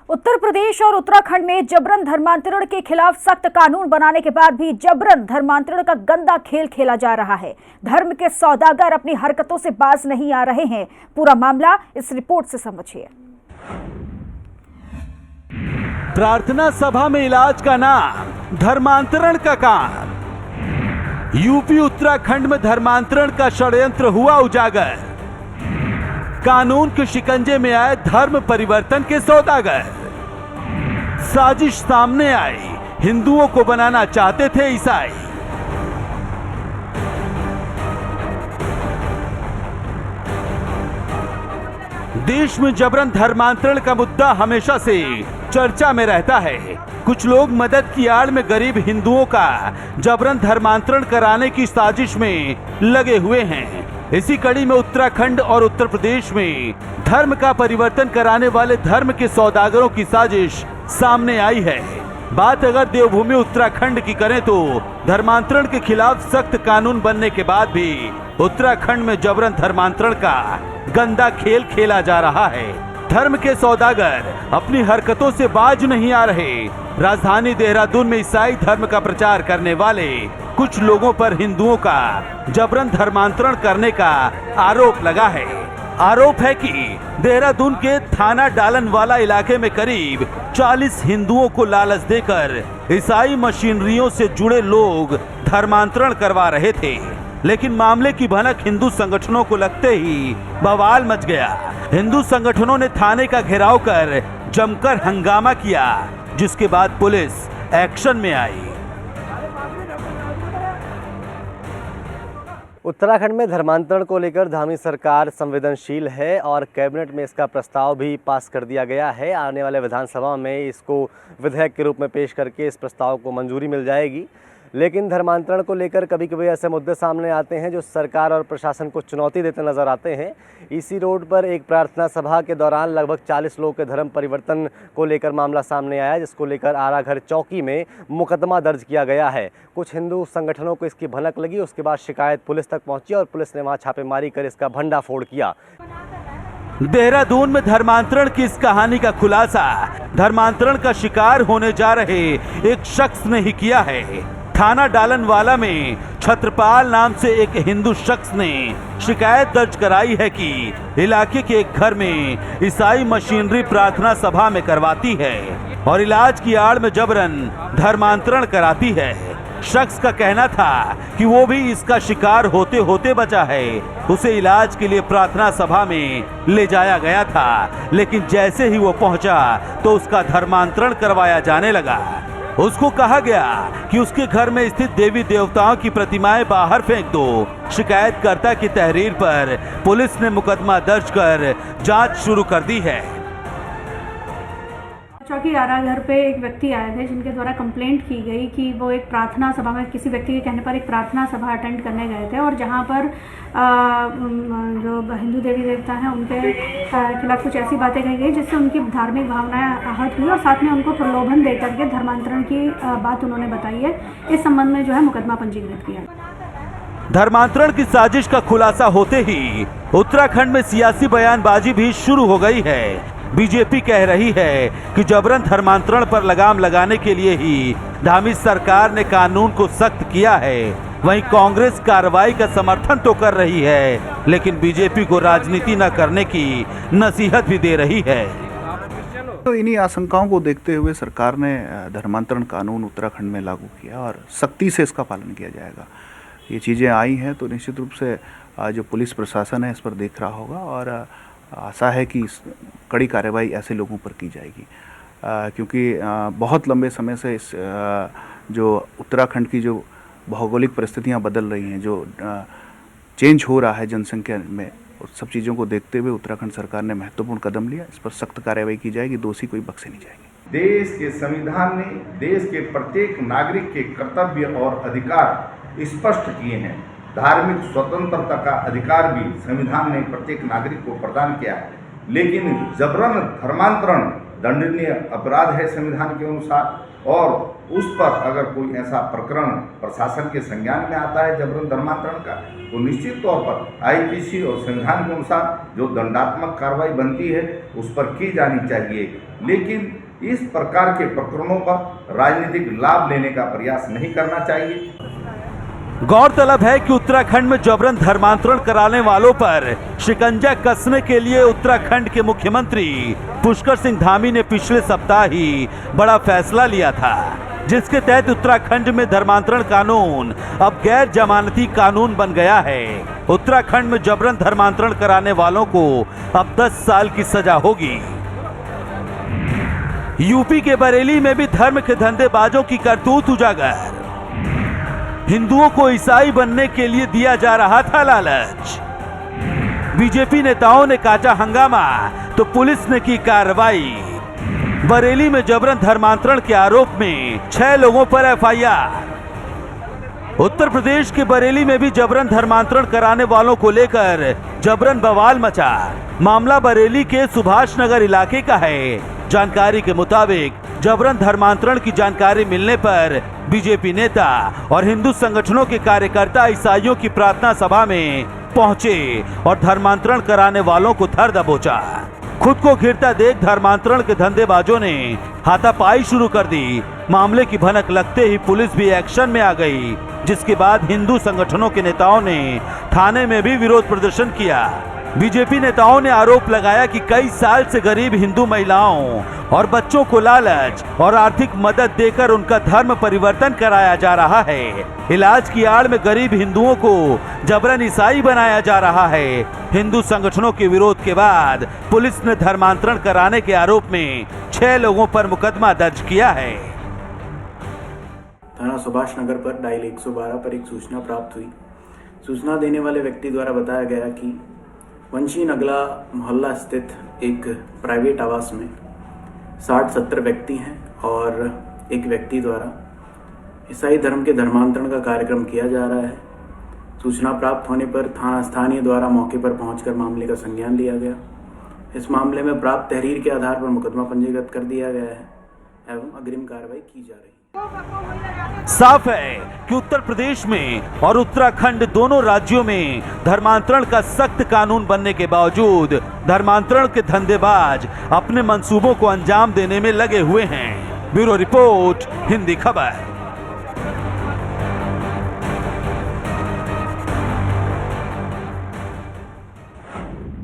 उत्तर प्रदेश और उत्तराखंड में जबरन धर्मांतरण के खिलाफ सख्त कानून बनाने के बाद भी जबरन धर्मांतरण का गंदा खेल खेला जा रहा है। धर्म के सौदागर अपनी हरकतों से बाज नहीं आ रहे हैं। पूरा मामला इस रिपोर्ट से समझिए। प्रार्थना सभा में इलाज का नाम, धर्मांतरण का काम। यूपी उत्तराखंड में धर्मांतरण का षड्यंत्र हुआ उजागर। कानून के शिकंजे में आए धर्म परिवर्तन के सौदागर। साजिश सामने आई, हिंदुओं को बनाना चाहते थे ईसाई। देश में जबरन धर्मांतरण का मुद्दा हमेशा से चर्चा में रहता है। कुछ लोग मदद की आड़ में गरीब हिंदुओं का जबरन धर्मांतरण कराने की साजिश में लगे हुए हैं। इसी कड़ी में उत्तराखंड और उत्तर प्रदेश में धर्म का परिवर्तन कराने वाले धर्म के सौदागरों की साजिश सामने आई है। बात अगर देवभूमि उत्तराखंड की करें तो धर्मांतरण के खिलाफ सख्त कानून बनने के बाद भी उत्तराखंड में जबरन धर्मांतरण का गंदा खेल खेला जा रहा है। धर्म के सौदागर अपनी हरकतों से बाज नहीं आ रहे। राजधानी देहरादून में ईसाई धर्म का प्रचार करने वाले कुछ लोगों पर हिंदुओं का जबरन धर्मांतरण करने का आरोप लगा है। आरोप है कि देहरादून के थाना डालनवाला इलाके में करीब 40 हिंदुओं को लालच देकर ईसाई मशीनरियों से जुड़े लोग धर्मांतरण करवा रहे थे। लेकिन मामले की भनक हिंदू संगठनों को लगते ही बवाल मच गया। हिंदू संगठनों ने थाने का घेराव कर जमकर हंगामा किया, जिसके बाद पुलिस एक्शन में आई। उत्तराखंड में धर्मांतरण को लेकर धामी सरकार संवेदनशील है और कैबिनेट में इसका प्रस्ताव भी पास कर दिया गया है। आने वाले विधानसभा में इसको विधेयक के रूप में पेश करके इस प्रस्ताव को मंजूरी मिल जाएगी। लेकिन धर्मांतरण को लेकर कभी कभी ऐसे मुद्दे सामने आते हैं जो सरकार और प्रशासन को चुनौती देते नजर आते हैं। इसी रोड पर एक प्रार्थना सभा के दौरान लगभग 40 लोगों के धर्म परिवर्तन को लेकर मामला सामने आया, जिसको लेकर आराघर चौकी में मुकदमा दर्ज किया गया है। कुछ हिंदू संगठनों को इसकी भनक लगी, उसके बाद शिकायत पुलिस तक पहुंची और पुलिस ने वहां छापेमारी कर इसका भंडाफोड़ किया। देहरादून में धर्मांतरण की इस कहानी का खुलासा धर्मांतरण का शिकार होने जा रहे एक शख्स ने ही किया है। थाना डालनवाला में छत्रपाल नाम से एक हिंदू शख्स ने शिकायत दर्ज कराई है कि इलाके के एक घर में ईसाई मशीनरी प्रार्थना सभा में करवाती है और इलाज की आड़ में जबरन धर्मांतरण कराती है। शख्स का कहना था कि वो भी इसका शिकार होते होते बचा है। उसे इलाज के लिए प्रार्थना सभा में ले जाया गया था, लेकिन जैसे ही वो पहुंचा तो उसका धर्मांतरण करवाया जाने लगा। उसको कहा गया कि उसके घर में स्थित देवी देवताओं की प्रतिमाएं बाहर फेंक दो। शिकायतकर्ता की तहरीर पर पुलिस ने मुकदमा दर्ज कर जांच शुरू कर दी है। चौकी आराघर पे एक व्यक्ति आए थे जिनके द्वारा कंप्लेंट की गई कि वो एक प्रार्थना सभा में किसी व्यक्ति के कहने पर एक प्रार्थना सभा अटेंड करने गए थे और जहां पर जो हिंदू देवी देवता हैं उनके खिलाफ कुछ ऐसी बातें कही गई जिससे उनकी धार्मिक भावनाएं आहत हुई और साथ में उनको प्रलोभन देकर के धर्मांतरण की बात उन्होंने बताई है। इस संबंध में जो है मुकदमा पंजीकृत किया। धर्मांतरण की साजिश का खुलासा होते ही उत्तराखंड में सियासी बयानबाजी भी शुरू हो गई है। बीजेपी कह रही है कि जबरन धर्मांतरण पर लगाम लगाने के लिए ही धामी सरकार ने कानून को सख्त किया है। वहीं कांग्रेस कार्रवाई का समर्थन तो कर रही है, लेकिन बीजेपी को राजनीति न करने की नसीहत भी दे रही है। तो इन्हीं आशंकाओं को देखते हुए सरकार ने धर्मांतरण कानून उत्तराखंड में लागू किया और सख्ती से इसका पालन किया जाएगा। ये चीज़ें आई हैं तो निश्चित रूप से जो पुलिस प्रशासन है इस पर देख रहा होगा और आशा है कि कड़ी कार्रवाई ऐसे लोगों पर की जाएगी, क्योंकि बहुत लंबे समय से इस जो उत्तराखंड की जो भौगोलिक परिस्थितियां बदल रही हैं, जो चेंज हो रहा है जनसंख्या में, उस सब चीज़ों को देखते हुए उत्तराखंड सरकार ने महत्वपूर्ण कदम लिया। इस पर सख्त कार्रवाई की जाएगी, दोषी कोई बख्शे नहीं जाएंगे। देश के संविधान ने देश के प्रत्येक नागरिक के कर्तव्य और अधिकार स्पष्ट किए हैं। धार्मिक स्वतंत्रता का अधिकार भी संविधान ने प्रत्येक नागरिक को प्रदान किया है, लेकिन जबरन धर्मांतरण दंडनीय अपराध है संविधान के अनुसार, और उस पर अगर कोई ऐसा प्रकरण प्रशासन के संज्ञान में आता है जबरन धर्मांतरण का, तो निश्चित तौर पर आईपीसी और संविधान के अनुसार जो दंडात्मक कार्रवाई बनती है उस पर की जानी चाहिए। लेकिन इस प्रकार के प्रकरणों पर राजनीतिक लाभ लेने का प्रयास नहीं करना चाहिए। गौरतलब है कि उत्तराखंड में जबरन धर्मांतरण कराने वालों पर शिकंजा कसने के लिए उत्तराखंड के मुख्यमंत्री पुष्कर सिंह धामी ने पिछले सप्ताह ही बड़ा फैसला लिया था, जिसके तहत उत्तराखंड में धर्मांतरण कानून अब गैर जमानती कानून बन गया है। उत्तराखंड में जबरन धर्मांतरण कराने वालों को अब 10 साल की सजा होगी। यूपी के बरेली में भी धर्म के धंधेबाजों की करतूत उजागर। हिंदुओं को ईसाई बनने के लिए दिया जा रहा था लालच। बीजेपी नेताओं ने काटा हंगामा तो पुलिस ने की कार्रवाई। बरेली में जबरन धर्मांतरण के आरोप में 6 लोगों पर एफआईआर। उत्तर प्रदेश के बरेली में भी जबरन धर्मांतरण कराने वालों को लेकर जबरन बवाल मचा। मामला बरेली के सुभाष नगर इलाके का है। जानकारी के मुताबिक जबरन धर्मांतरण की जानकारी मिलने पर बीजेपी नेता और हिंदू संगठनों के कार्यकर्ता ईसाइयों की प्रार्थना सभा में पहुंचे और धर्मांतरण कराने वालों को धर दबोचा। खुद को घिरता देख धर्मांतरण के धंधेबाजों ने हाथापाई शुरू कर दी। मामले की भनक लगते ही पुलिस भी एक्शन में आ गई, जिसके बाद हिंदू संगठनों के नेताओं ने थाने में भी विरोध प्रदर्शन किया। बीजेपी नेताओं ने आरोप लगाया कि कई साल से गरीब हिंदू महिलाओं और बच्चों को लालच और आर्थिक मदद देकर उनका धर्म परिवर्तन कराया जा रहा है। इलाज की आड़ में गरीब हिंदुओं को जबरन ईसाई बनाया जा रहा है। हिंदू संगठनों के विरोध के बाद पुलिस ने धर्मांतरण कराने के आरोप में 6 लोगों पर मुकदमा दर्ज किया है। थाना सुभाष नगर पर डायल 112 पर एक सूचना प्राप्त हुई। सूचना देने वाले व्यक्ति द्वारा बताया गया कि वंशी नगला मोहल्ला स्थित एक प्राइवेट आवास में 60-70 व्यक्ति हैं और एक व्यक्ति द्वारा ईसाई धर्म के धर्मांतरण का कार्यक्रम किया जा रहा है। सूचना प्राप्त होने पर थाना स्थानीय द्वारा मौके पर पहुंचकर मामले का संज्ञान लिया गया। इस मामले में प्राप्त तहरीर के आधार पर मुकदमा पंजीकृत कर दिया गया है एवं अग्रिम कार्रवाई की जा रही है। साफ है कि उत्तर प्रदेश में और उत्तराखंड दोनों राज्यों में धर्मांतरण का सख्त कानून बनने के बावजूद धर्मांतरण के धंधेबाज अपने मंसूबों को अंजाम देने में लगे हुए हैं। ब्यूरो रिपोर्ट, हिंदी खबर।